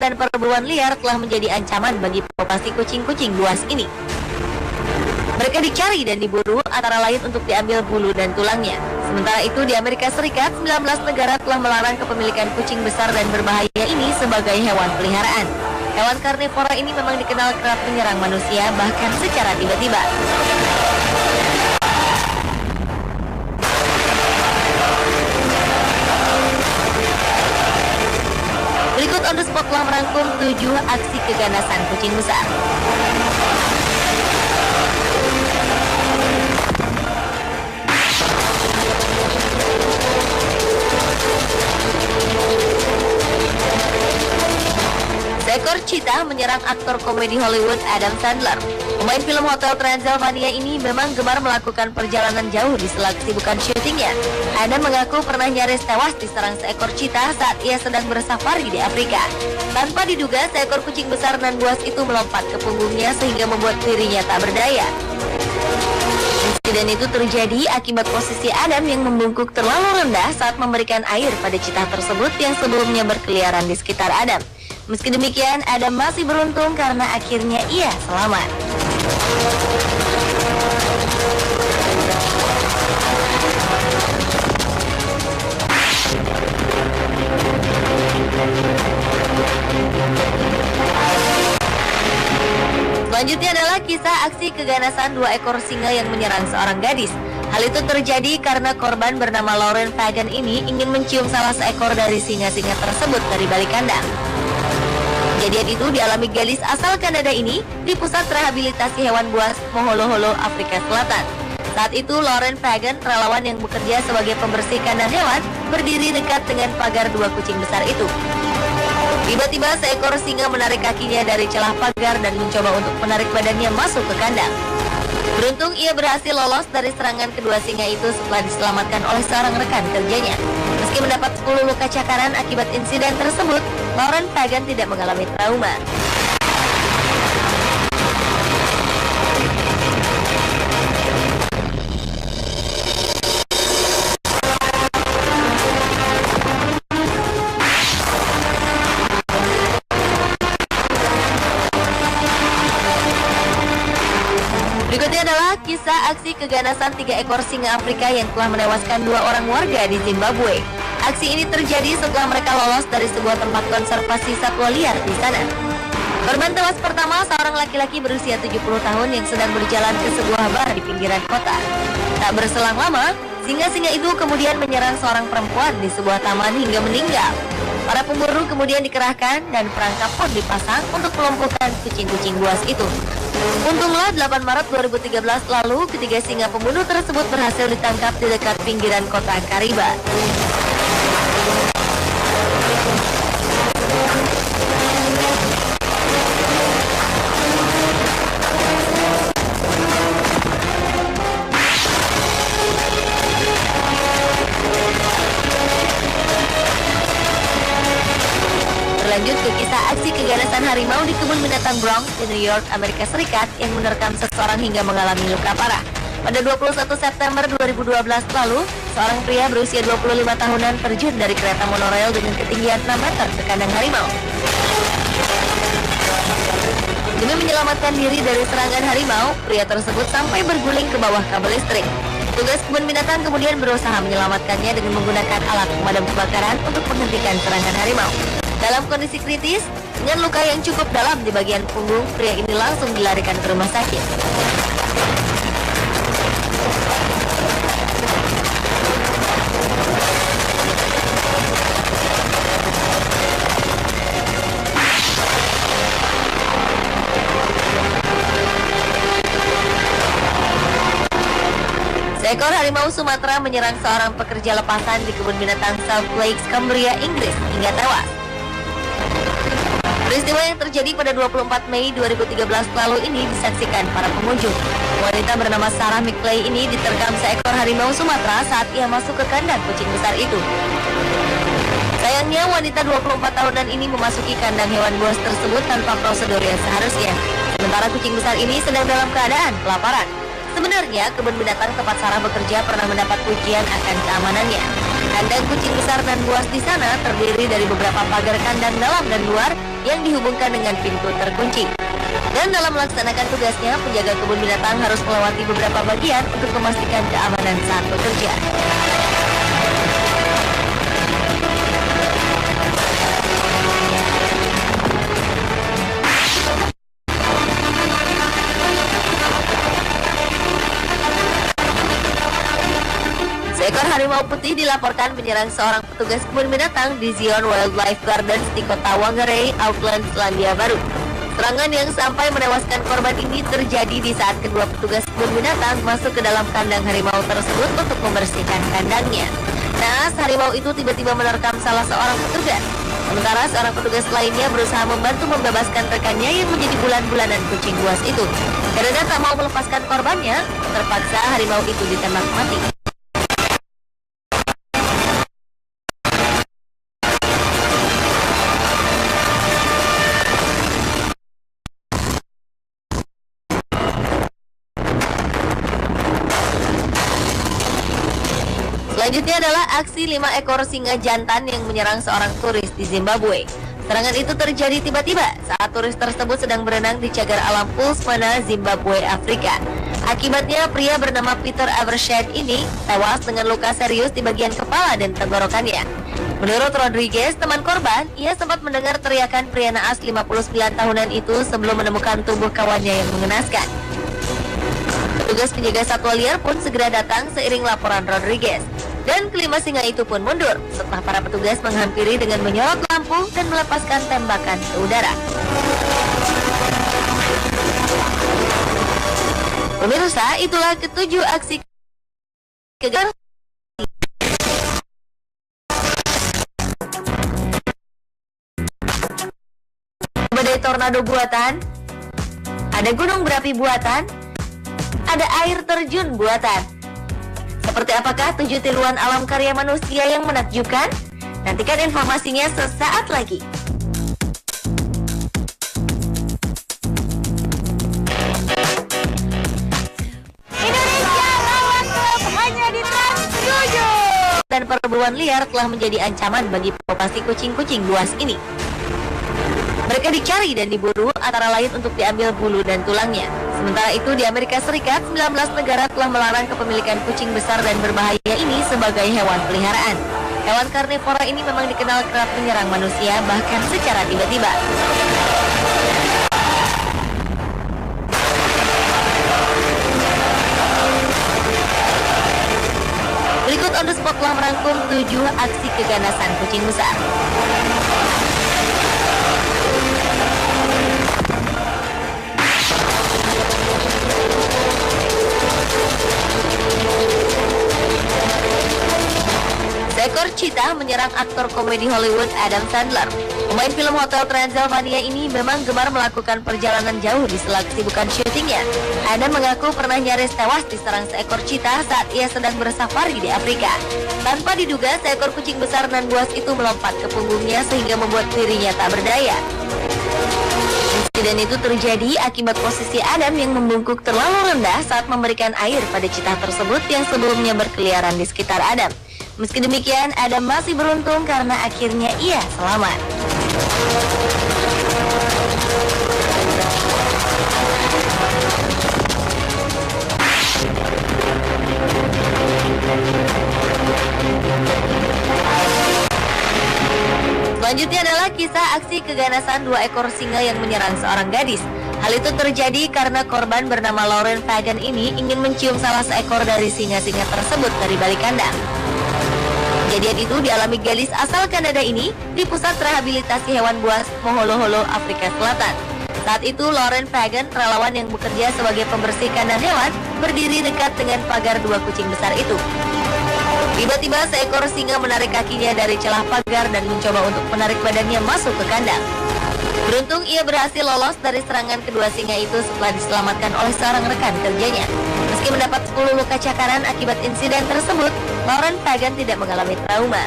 dan perburuan liar telah menjadi ancaman bagi populasi kucing-kucing buas ini. Mereka dicari dan diburu antara lain untuk diambil bulu dan tulangnya. Sementara itu di Amerika Serikat, 19 negara telah melarang kepemilikan kucing besar dan berbahaya ini sebagai hewan peliharaan. Hewan karnivora ini memang dikenal kerap menyerang manusia bahkan secara tiba-tiba. Berikut On The Spot telah merangkum 7 aksi keganasan kucing besar. Seekor cheetah menyerang aktor komedi Hollywood Adam Sandler. Pemain film Hotel Transylvania ini memang gemar melakukan perjalanan jauh di sela kesibukan syutingnya. Adam mengaku pernah nyaris tewas diserang seekor cheetah saat ia sedang bersafari di Afrika. Tanpa diduga, seekor kucing besar nan buas itu melompat ke punggungnya sehingga membuat dirinya tak berdaya. Insiden itu terjadi akibat posisi Adam yang membungkuk terlalu rendah saat memberikan air pada cheetah tersebut yang sebelumnya berkeliaran di sekitar Adam. Meski demikian, Adam masih beruntung karena akhirnya ia selamat. Selanjutnya adalah kisah aksi keganasan 2 ekor singa yang menyerang seorang gadis. Hal itu terjadi karena korban bernama Lauren Fagan ini ingin mencium salah seekor dari singa-singa tersebut dari balik kandang. Kejadian itu dialami gadis asal Kanada ini di pusat rehabilitasi hewan buas Moholoholo, Afrika Selatan. Saat itu Lauren Fagan, relawan yang bekerja sebagai pembersih kandang hewan, berdiri dekat dengan pagar 2 kucing besar itu. Tiba-tiba seekor singa menarik kakinya dari celah pagar dan mencoba untuk menarik badannya masuk ke kandang. Beruntung ia berhasil lolos dari serangan kedua singa itu setelah diselamatkan oleh seorang rekan kerjanya. Meski mendapat 10 luka cakaran akibat insiden tersebut, Lauren Fagan tidak mengalami trauma. Berikutnya adalah kisah aksi keganasan 3 ekor singa Afrika yang telah menewaskan 2 orang warga di Zimbabwe. Aksi ini terjadi setelah mereka lolos dari sebuah tempat konservasi satwa liar di sana. Korban tewas pertama seorang laki-laki berusia 70 tahun yang sedang berjalan ke sebuah bar di pinggiran kota. Tak berselang lama, singa-singa itu kemudian menyerang seorang perempuan di sebuah taman hingga meninggal. Para pemburu kemudian dikerahkan dan perangkap pun dipasang untuk melumpuhkan kucing-kucing buas itu. Untunglah 8 Maret 2013 lalu ketiga singa pembunuh tersebut berhasil ditangkap di dekat pinggiran kota Kariba. Lanjut ke kisah aksi keganasan harimau di kebun binatang Bronx di New York, Amerika Serikat yang menerkam seseorang hingga mengalami luka parah. Pada 21 September 2012 lalu, seorang pria berusia 25 tahunan terjun dari kereta monorail dengan ketinggian 6 meter ke kandang harimau. Demi menyelamatkan diri dari serangan harimau, pria tersebut sampai berguling ke bawah kabel listrik. Tugas kebun binatang kemudian berusaha menyelamatkannya dengan menggunakan alat pemadam kebakaran untuk menghentikan serangan harimau. Dalam kondisi kritis, dengan luka yang cukup dalam di bagian punggung, pria ini langsung dilarikan ke rumah sakit. Seekor harimau Sumatera menyerang seorang pekerja lepasan di kebun binatang South Lakes, Cumbria, Inggris hingga tewas. Peristiwa yang terjadi pada 24 Mei 2013 lalu ini disaksikan para pengunjung. Wanita bernama Sarah McClay ini diterkam seekor harimau Sumatera saat ia masuk ke kandang kucing besar itu. Sayangnya wanita 24 tahunan ini memasuki kandang hewan buas tersebut tanpa prosedur yang seharusnya. Sementara kucing besar ini sedang dalam keadaan kelaparan. Sebenarnya kebun binatang tempat Sarah bekerja pernah mendapat pujian akan keamanannya. Kandang kucing besar dan buas di sana terdiri dari beberapa pagar kandang dalam dan luar yang dihubungkan dengan pintu terkunci. Dan dalam melaksanakan tugasnya, penjaga kebun binatang harus melewati beberapa bagian untuk memastikan keamanan saat bekerja. Seekor harimau putih dilaporkan menyerang seorang petugas kebun binatang di Zion Wildlife Gardens di kota Whangarei, Auckland, Selandia Baru. Serangan yang sampai menewaskan korban ini terjadi di saat kedua petugas kebun binatang masuk ke dalam kandang harimau tersebut untuk membersihkan kandangnya. Naas, harimau itu tiba-tiba menerkam salah seorang petugas. Sementara seorang petugas lainnya berusaha membantu membebaskan rekannya yang menjadi bulan-bulanan kucing buas itu. Karena tak mau melepaskan korbannya, terpaksa harimau itu ditembak mati. Selanjutnya adalah aksi 5 ekor singa jantan yang menyerang seorang turis di Zimbabwe. Serangan itu terjadi tiba-tiba saat turis tersebut sedang berenang di cagar alam Pulsmana, Zimbabwe, Afrika. Akibatnya, pria bernama Peter Evershed ini tewas dengan luka serius di bagian kepala dan tenggorokannya. Menurut Rodriguez, teman korban, ia sempat mendengar teriakan pria naas 59 tahunan itu sebelum menemukan tubuh kawannya yang mengenaskan. Petugas penjaga satwa liar pun segera datang seiring laporan Rodriguez. Dan kelima singa itu pun mundur setelah para petugas menghampiri dengan menyorot lampu dan melepaskan tembakan ke udara. Pemirsa, itulah ketujuh aksi keganasan. Badai tornado buatan, ada gunung berapi buatan, ada air terjun buatan. Seperti apakah 7 tiruan alam karya manusia yang menakjubkan? Nantikan informasinya sesaat lagi. Indonesia lawan klub hanya di Trans 7. Dan perburuan liar telah menjadi ancaman bagi populasi kucing-kucing buas ini. Mereka dicari dan diburu antara lain untuk diambil bulu dan tulangnya. Sementara itu di Amerika Serikat, 19 negara telah melarang kepemilikan kucing besar dan berbahaya ini sebagai hewan peliharaan. Hewan karnivora ini memang dikenal kerap menyerang manusia bahkan secara tiba-tiba. Berikut on the spot telah merangkum 7 aksi keganasan kucing besar. Seekor cheetah menyerang aktor komedi Hollywood Adam Sandler. Pemain film Hotel Transylvania ini memang gemar melakukan perjalanan jauh di sela kesibukan syutingnya. Adam mengaku pernah nyaris tewas diserang seekor cheetah saat ia sedang bersafari di Afrika. Tanpa diduga, seekor kucing besar nan buas itu melompat ke punggungnya sehingga membuat dirinya tak berdaya. Insiden itu terjadi akibat posisi Adam yang membungkuk terlalu rendah saat memberikan air pada cheetah tersebut yang sebelumnya berkeliaran di sekitar Adam. Meski demikian, Adam masih beruntung karena akhirnya ia selamat. Selanjutnya adalah kisah aksi keganasan 2 ekor singa yang menyerang seorang gadis. Hal itu terjadi karena korban bernama Lauren Fagan ini ingin mencium salah seekor dari singa-singa tersebut dari balik kandang. Kejadian itu dialami gadis asal Kanada ini di pusat rehabilitasi hewan buas Moholoholo, Afrika Selatan. Saat itu Lauren Fagan, relawan yang bekerja sebagai pembersih kandang hewan, berdiri dekat dengan pagar 2 kucing besar itu. Tiba-tiba seekor singa menarik kakinya dari celah pagar dan mencoba untuk menarik badannya masuk ke kandang. Beruntung ia berhasil lolos dari serangan kedua singa itu setelah diselamatkan oleh seorang rekan kerjanya. Meski mendapat 10 luka cakaran akibat insiden tersebut, Lauren Fagan tidak mengalami trauma.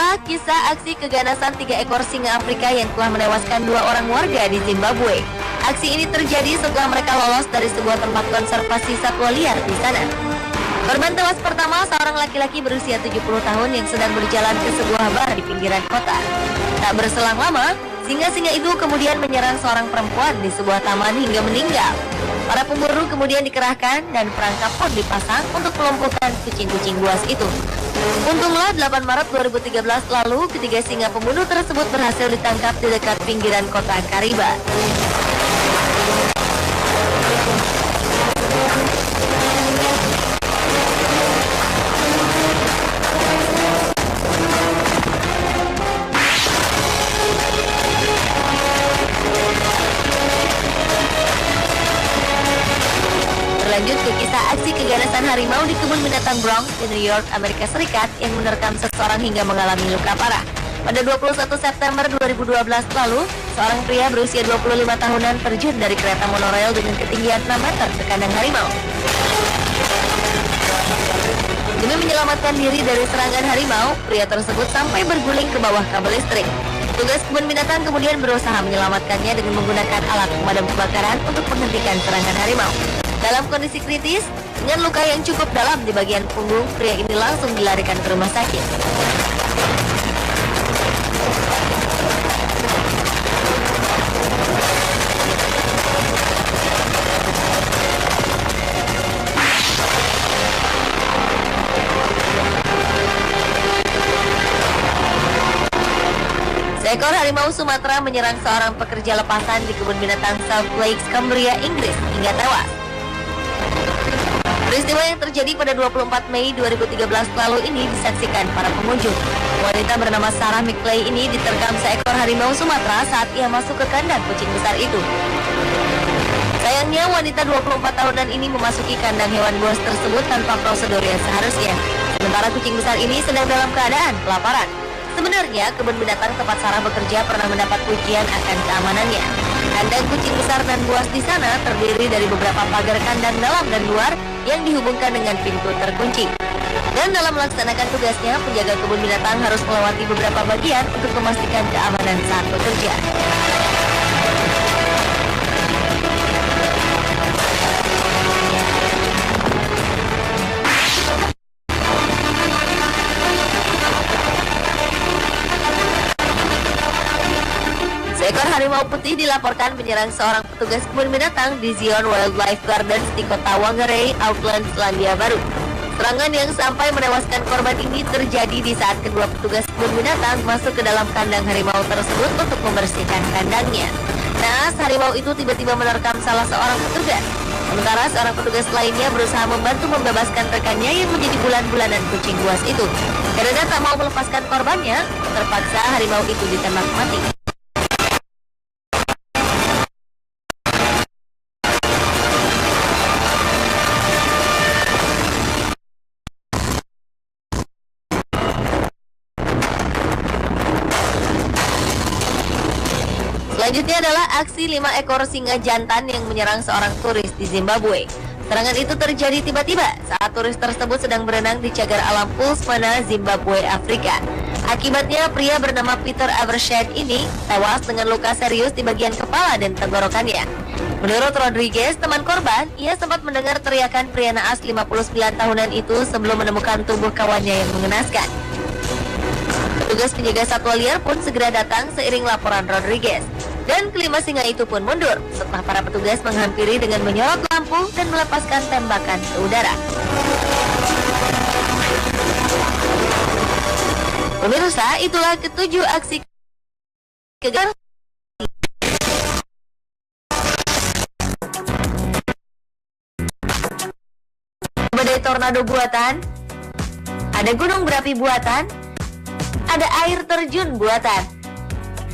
adalah kisah aksi keganasan 3 ekor singa Afrika yang telah menewaskan 2 orang warga di Zimbabwe. Aksi ini terjadi setelah mereka lolos dari sebuah tempat konservasi satwa liar di sana. Korban tewas pertama seorang laki-laki berusia 70 tahun yang sedang berjalan ke sebuah bar di pinggiran kota. Tak berselang lama, singa-singa itu kemudian menyerang seorang perempuan di sebuah taman hingga meninggal. Para pemburu kemudian dikerahkan dan perangkap pun dipasang untuk melumpuhkan kucing-kucing buas itu. Untunglah 8 Maret 2013 lalu ketiga singa pembunuh tersebut berhasil ditangkap di dekat pinggiran kota Kariba. Lanjut ke kisah aksi keganasan harimau di kebun binatang Bronx di New York, Amerika Serikat yang menerkam seseorang hingga mengalami luka parah. Pada 21 September 2012 lalu, seorang pria berusia 25 tahunan terjun dari kereta monorail dengan ketinggian 6 meter ke kandang harimau. Demi menyelamatkan diri dari serangan harimau, pria tersebut sampai berguling ke bawah kabel listrik. Petugas kebun binatang kemudian berusaha menyelamatkannya dengan menggunakan alat pemadam kebakaran untuk menghentikan serangan harimau. Dalam kondisi kritis, dengan luka yang cukup dalam di bagian punggung, pria ini langsung dilarikan ke rumah sakit. Seekor harimau Sumatera menyerang seorang pekerja lepasan di kebun binatang South Lakes, Cumbria, Inggris hingga tewas. Peristiwa yang terjadi pada 24 Mei 2013 lalu ini disaksikan para pengunjung. Wanita bernama Sarah McLeay ini diterkam seekor harimau Sumatera saat ia masuk ke kandang kucing besar itu. Sayangnya wanita 24 tahunan ini memasuki kandang hewan buas tersebut tanpa prosedur yang seharusnya. Sementara kucing besar ini sedang dalam keadaan kelaparan. Sebenarnya kebun binatang tempat Sarah bekerja pernah mendapat pujian akan keamanannya. Kandang kucing besar dan buas di sana terdiri dari beberapa pagar kandang dalam dan luar yang dihubungkan dengan pintu terkunci. Dan dalam melaksanakan tugasnya, penjaga kebun binatang harus melewati beberapa bagian untuk memastikan keamanan saat bekerja. Seekor harimau putih dilaporkan menyerang seorang petugas kebun binatang di Zion Wildlife Gardens di kota Whangarei, Auckland, Selandia Baru. Serangan yang sampai menewaskan korban ini terjadi di saat kedua petugas kebun binatang masuk ke dalam kandang harimau tersebut untuk membersihkan kandangnya. Naas, harimau itu tiba-tiba menerkam salah seorang petugas. Sementara seorang petugas lainnya berusaha membantu membebaskan rekannya yang menjadi bulan-bulanan kucing buas itu. Karena tak mau melepaskan korbannya, terpaksa harimau itu ditembak mati. Selanjutnya adalah aksi 5 ekor singa jantan yang menyerang seorang turis di Zimbabwe. Serangan itu terjadi tiba-tiba saat turis tersebut sedang berenang di cagar alam Pulsmana, Zimbabwe, Afrika. Akibatnya pria bernama Peter Evershed ini tewas dengan luka serius di bagian kepala dan tenggorokannya. Menurut Rodriguez, teman korban, ia sempat mendengar teriakan pria naas 59 tahunan itu sebelum menemukan tubuh kawannya yang mengenaskan. Petugas penjaga satwa liar pun segera datang seiring laporan Rodriguez. Dan kelima singa itu pun mundur setelah para petugas menghampiri dengan menyorot lampu dan melepaskan tembakan ke udara. Pemirsa, itulah ketujuh aksi keganasan badai tornado buatan, ada gunung berapi buatan, ada air terjun buatan.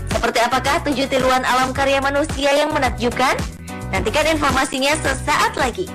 Seperti apakah 7 tiruan alam karya manusia yang menakjubkan? Nantikan informasinya sesaat lagi.